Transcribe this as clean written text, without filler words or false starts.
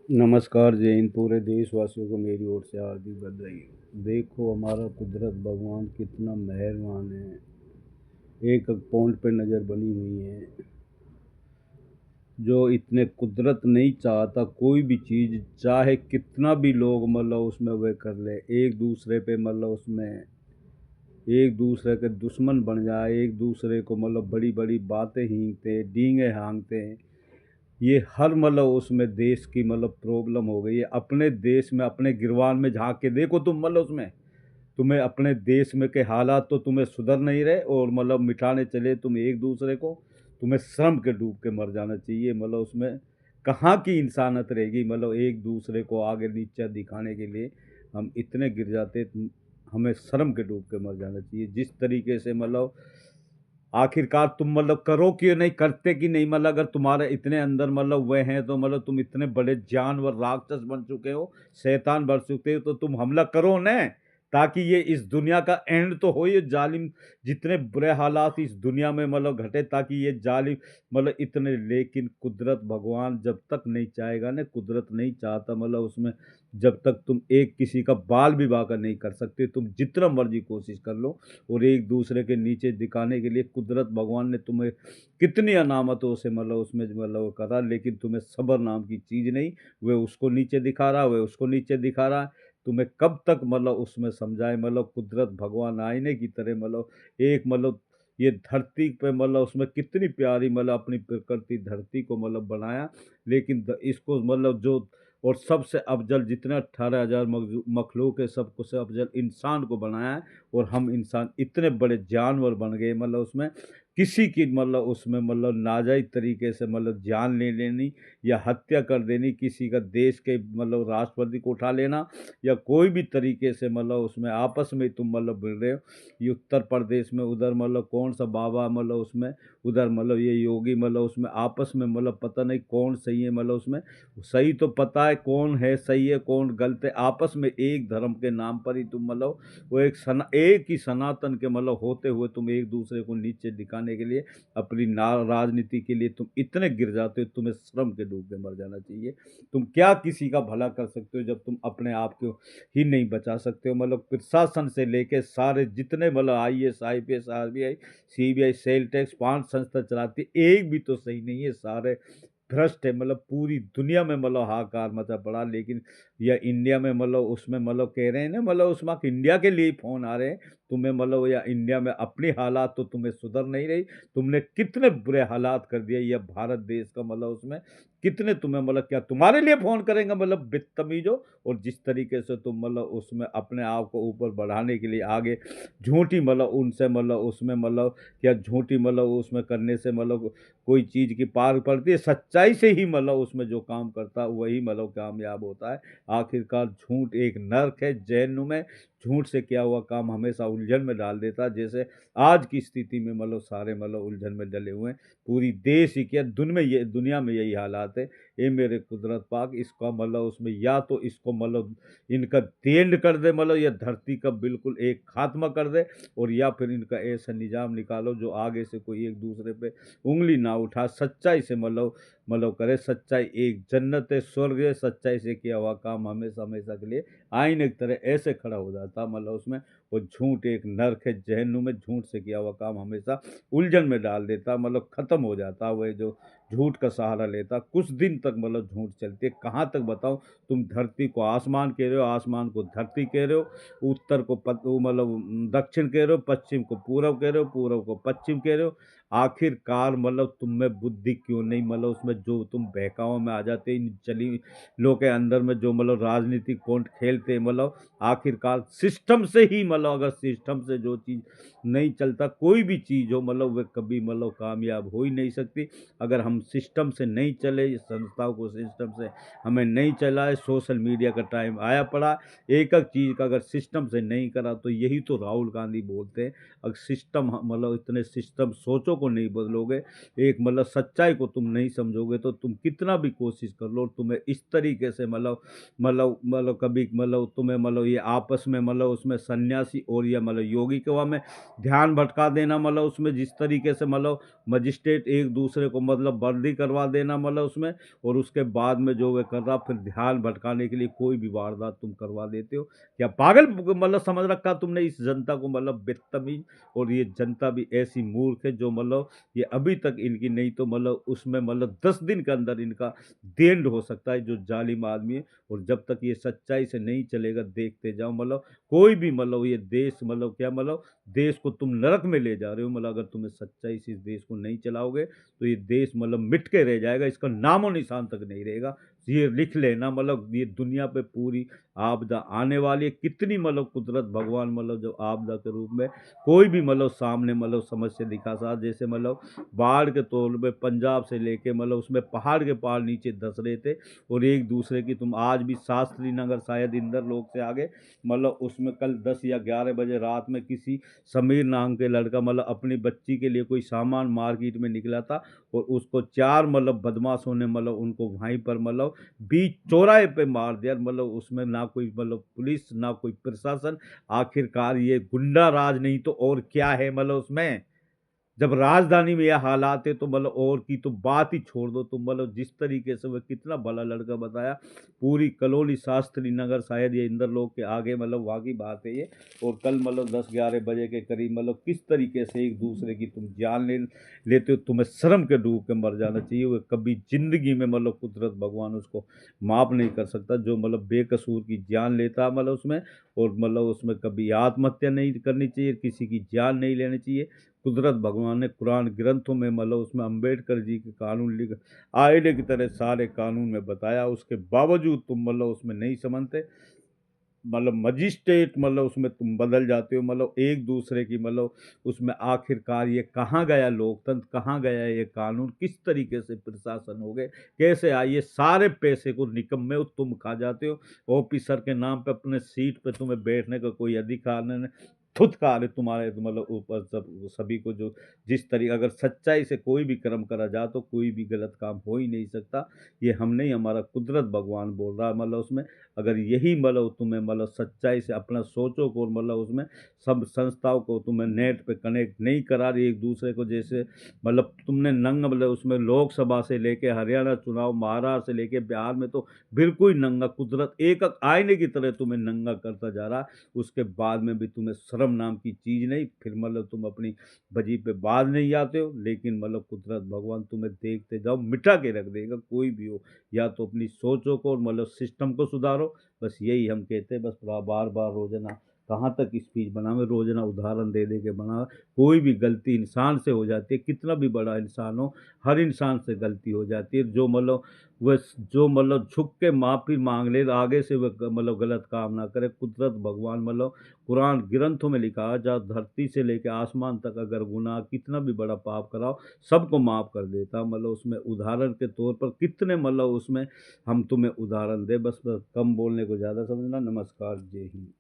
नमस्कार, जय हिंद। पूरे देशवासियों को मेरी ओर से हार्दिक बधाई। देखो, हमारा कुदरत भगवान कितना मेहरबान है। एक एक पॉइंट पे नज़र बनी हुई है। जो इतने कुदरत नहीं चाहता कोई भी चीज़, चाहे कितना भी लोग मतलब उसमें वह कर ले, एक दूसरे पे मतलब उसमें एक दूसरे के दुश्मन बन जाए, एक दूसरे को मतलब बड़ी बड़ी बातें हींगते, डींगे हाँकते हैं। ये हर मतलब उसमें देश की मतलब प्रॉब्लम हो गई है। अपने देश में, अपने गिरवान में झांक के देखो तुम, मतलब उसमें तुम्हें अपने देश में के हालात तो तुम्हें सुधर नहीं रहे, और मतलब मिटाने चले तुम एक दूसरे को। तुम्हें श्रम के डूब के मर जाना चाहिए। मतलब उसमें कहाँ की इंसानियत रहेगी। मतलब एक दूसरे को आगे नीचा दिखाने के लिए हम इतने गिर जाते। हमें शर्म के डूब के मर जाना चाहिए। जिस तरीके से मतलब आखिरकार तुम मतलब करो कि नहीं, करते कि नहीं। मतलब अगर तुम्हारे इतने अंदर मतलब वह हैं, तो मतलब तुम इतने बड़े जानवर राक्षस बन चुके हो, शैतान बन चुके हो, तो तुम हमला करो न, ताकि ये इस दुनिया का एंड तो हो। ये जालिम जितने बुरे हालात इस दुनिया में मतलब घटे, ताकि ये जालिम मतलब इतने। लेकिन कुदरत भगवान जब तक नहीं चाहेगा ना, कुदरत नहीं चाहता मतलब उसमें, जब तक तुम एक किसी का बाल भी बांका नहीं कर सकते। तुम जितना मर्जी कोशिश कर लो, और एक दूसरे के नीचे दिखाने के लिए कुदरत भगवान ने तुम्हें कितनी अनामतों से मतलब उसमें मतलब करा, लेकिन तुम्हें सब्र नाम की चीज़ नहीं। वह उसको नीचे दिखा रहा, वह उसको नीचे दिखा रहा है। तुम्हें कब तक मतलब उसमें समझाए। मतलब कुदरत भगवान आईने की तरह मतलब एक मतलब ये धरती पे मतलब उसमें कितनी प्यारी मतलब अपनी प्रकृति धरती को मतलब बनाया। लेकिन इसको मतलब जो, और सबसे अफजल जितने 18,000 मखलूक है, सबको से अफजल इंसान को बनाया है। और हम इंसान इतने बड़े जानवर बन गए मतलब उसमें, किसी की मतलब उसमें मतलब नाजायज तरीके से मतलब जान ले लेनी, या हत्या कर देनी, किसी का देश के मतलब राष्ट्रपति को उठा लेना, या कोई भी तरीके से मतलब उसमें आपस में तुम मतलब मिल रहे हो। ये उत्तर प्रदेश में उधर मतलब कौन सा बाबा मतलब उसमें, उधर मतलब ये योगी मतलब उसमें आपस में मतलब पता नहीं कौन सही है। मतलब उसमें सही तो पता है कौन है सही है कौन गलत है। आपस में एक धर्म के नाम पर ही तुम मतलब वो एक ही सनातन के मतलब होते हुए तुम एक दूसरे को नीचे दिखाने के लिए, अपनी राजनीति के लिए तुम इतने गिर जाते हो। तुम्हें श्रम के डूब के मर जाना चाहिए। तुम क्या किसी का भला कर सकते हो, जब तुम अपने आप को ही नहीं बचा सकते हो। मतलब प्रशासन से लेके सारे जितने मतलब IAS IPS RBI CBI sale tax 5 संस्था चलाती, एक भी तो सही नहीं है। सारे भ्रष्ट है। मतलब पूरी दुनिया में मतलब हाहाकार मचा पड़ा। लेकिन या इंडिया में मतलब उसमें मतलब कह रहे हैं ना, मतलब उसमें इंडिया के लिए फ़ोन आ रहे हैं तुम्हें। मतलब या इंडिया में अपनी हालात तो तुम्हें सुधर नहीं रही। तुमने कितने बुरे हालात कर दिए यह भारत देश का। मतलब उसमें कितने तुम्हें मतलब क्या तुम्हारे लिए फ़ोन करेंगे मतलब बदतमीज़ो। और जिस तरीके से तुम मतलब उसमें अपने आप को ऊपर बढ़ाने के लिए आगे झूठी मतलब उनसे मतलब उसमें मतलब क्या झूठी मतलब उसमें करने से मतलब कोई चीज़ की पार पड़ती है। सच्चाई से ही मतलब उसमें जो काम करता है वही मतलब कामयाब होता है। आखिरकार झूठ एक नर्क है जहन्नुम में। झूठ से किया हुआ काम हमेशा उलझन में डाल देता है। जैसे आज की स्थिति में मतलब सारे मतलब उलझन में डले हुए हैं। पूरी देश ही क्या दुनिया में यही हालात है। ये मेरे कुदरत पाक इसका मतलब उसमें या तो इसको मतलब इनका एंड कर दे, मतलब या धरती का बिल्कुल एक खात्मा कर दे। और या फिर इनका ऐसा निजाम निकालो जो आगे से कोई एक दूसरे पे उंगली ना उठा, सच्चाई से मतलब करे। सच्चाई एक जन्नत है, स्वर्ग है। सच्चाई से किया हुआ काम हमेशा हमेशा के लिए आईने की तरह ऐसे खड़ा हो जाता मतलब उसमें। और झूठ एक नर्क है जहन्नुम में। झूठ से किया हुआ काम हमेशा उलझन में डाल देता, मतलब खत्म हो जाता। वह जो झूठ का सहारा लेता कुछ दिन तक मतलब झूठ चलती है। कहाँ तक बताऊं। तुम धरती को आसमान कह रहे हो, आसमान को धरती कह रहे हो, उत्तर को मतलब दक्षिण कह रहे हो, पश्चिम को पूरब कह रहे हो, पूरब को पश्चिम कह रहे हो। आखिरकार मतलब तुम में बुद्धि क्यों नहीं। मतलब उसमें जो तुम बहकावों में आ जाते इन चली लोग के अंदर में, जो मतलब राजनीतिक पॉइंट खेलते हैं। मतलब आखिरकार सिस्टम से ही मतलब अगर सिस्टम से जो चीज़ नहीं चलता, कोई भी चीज़ हो मतलब वह कभी मतलब कामयाब हो ही नहीं सकती। अगर हम सिस्टम से नहीं चले, इस संस्थाओं को सिस्टम से हमें नहीं चला है। सोशल मीडिया का टाइम आया पड़ा। एक एक चीज़ का अगर सिस्टम से नहीं करा, तो यही तो राहुल गांधी बोलते हैं। अगर सिस्टम मतलब इतने सिस्टम सोचों को नहीं बदलोगे, एक मतलब सच्चाई को तुम नहीं समझोगे, तो तुम कितना भी कोशिश कर लो तुम्हें इस तरीके से मतलब कभी मतलब तुम्हें मतलब ये आपस में मतलब उसमें संन्यास सन्यासी और या मतलब योगी के वहाँ में ध्यान भटका देना, मतलब उसमें जिस तरीके से मतलब मजिस्ट्रेट एक दूसरे को मतलब वर्दी करवा देना मतलब उसमें, और उसके बाद में जो वे कर रहा फिर ध्यान भटकाने के लिए कोई भी वारदात तुम करवा देते हो। क्या पागल मतलब समझ रखा तुमने इस जनता को, मतलब बदतमीज। और ये जनता भी ऐसी मूर्ख है जो मतलब ये अभी तक इनकी नहीं तो मतलब उसमें मतलब 10 दिन के अंदर इनका देंड हो सकता है, जो जालिम आदमी है। और जब तक ये सच्चाई से नहीं चलेगा देखते जाओ, मतलब कोई भी मतलब ये देश मतलब क्या मतलब देश को तुम नरक में ले जा रहे हो। मतलब अगर तुम्हें सच्चाई से इस देश को नहीं चलाओगे तो ये देश मतलब मिट के रह जाएगा, इसका नामो निशान तक नहीं रहेगा। ये लिख लेना, मतलब ये दुनिया पे पूरी आपदा आने वाली है। कितनी मतलब कुदरत भगवान मतलब जो आपदा के रूप में कोई भी मतलब सामने मतलब समस्या दिखा सा, जैसे मतलब बाढ़ के तौर पे पंजाब से लेके मतलब उसमें पहाड़ के पहाड़ नीचे धस रहे थे, और एक दूसरे की तुम आज भी शास्त्री नगर शायद इंदर लोग से आगे मतलब उसमें कल 10 या 11 बजे रात में किसी समीर नाम के लड़का मतलब अपनी बच्ची के लिए कोई सामान मार्केट में निकला था, और उसको 4 मतलब बदमाशों ने मतलब उनको वहीं पर मतलब बीच चौराहे पे मार दिया। मतलब उसमें ना कोई मतलब पुलिस ना कोई प्रशासन, आखिरकार ये गुंडा राज नहीं तो और क्या है मतलब उसमें। जब राजधानी में यह हालात है तो मतलब और की तो बात ही छोड़ दो तुम। मतलब जिस तरीके से वह कितना भला लड़का बताया, पूरी कलोनी शास्त्री नगर शायद ये इंदर लोग के आगे मतलब वहाँ की बात है ये। और कल मतलब 10-11 बजे के करीब मतलब किस तरीके से एक दूसरे की तुम जान लेते हो, तुम्हें शर्म के डूब के मर जाना चाहिए। वह कभी जिंदगी में मतलब कुदरत भगवान उसको माफ नहीं कर सकता जो मतलब बेकसूर की जान लेता मतलब उसमें। और मतलब उसमें कभी आत्महत्या नहीं करनी चाहिए, किसी की जान नहीं लेनी चाहिए। कुदरत भगवान ने कुरान ग्रंथों में मतलब उसमें अंबेडकर जी के कानून लिख आईने की तरह सारे कानून में बताया, उसके बावजूद तुम मतलब उसमें नहीं समझते। मतलब मजिस्ट्रेट मतलब उसमें तुम बदल जाते हो, मतलब एक दूसरे की मतलब उसमें आखिरकार ये कहाँ गया लोकतंत्र, कहाँ गया ये कानून, किस तरीके से प्रशासन हो गए, कैसे आइए सारे पैसे को निकम्मे हो तुम खा जाते हो। ऑफिसर के नाम पे अपने सीट पे तुम्हें बैठने का कोई अधिकार नहीं। धुतकार है तुम्हारे तो मतलब ऊपर सब सभी को, जो जिस तरीके अगर सच्चाई से कोई भी कर्म करा जाए तो कोई भी गलत काम हो ही नहीं सकता। ये हम नहीं, हमारा कुदरत भगवान बोल रहा है मतलब उसमें। अगर यही मतलब तुम्हें मतलब सच्चाई से अपना सोचो को मतलब उसमें सब संस्थाओं को तुम्हें नेट पे कनेक्ट नहीं करा रही एक दूसरे को, जैसे मतलब तुमने नंगा मतलब उसमें लोकसभा से लेके हरियाणा चुनाव, महाराष्ट्र से लेके बिहार में तो बिल्कुल ही नंगा, कुदरत एक एक आईने की तरह तुम्हें नंगा करता जा रहा है। उसके बाद में भी तुम्हें शर्म नाम की चीज़ नहीं, फिर मतलब तुम अपनी वजह पे बाज नहीं आते हो। लेकिन मतलब कुदरत भगवान तुम्हें देखते जाओ, मिटा के रख देगा कोई भी हो। या तो अपनी सोचों को और मतलब सिस्टम को सुधारो, बस यही हम कहते हैं। बस बार बार रोजाना कहाँ तक स्पीच बनावे, रोजाना उदाहरण दे दे के बना। कोई भी गलती इंसान से हो जाती है, कितना भी बड़ा इंसान हो, हर इंसान से गलती हो जाती है। जो मतलब वह जो मतलब झुक के माफी मांग ले आगे से वह मतलब गलत काम ना करे। कुदरत भगवान मतलब कुरान ग्रंथों में लिखा है, जहाँ धरती से लेकर आसमान तक अगर गुनाह कितना भी बड़ा पाप कराओ सबको माफ कर देता। मतलब उसमें उदाहरण के तौर पर कितने मतलब उसमें हम तुम्हें उदाहरण दे। बस कम बोलने को ज़्यादा समझना। नमस्कार, जय हिंद।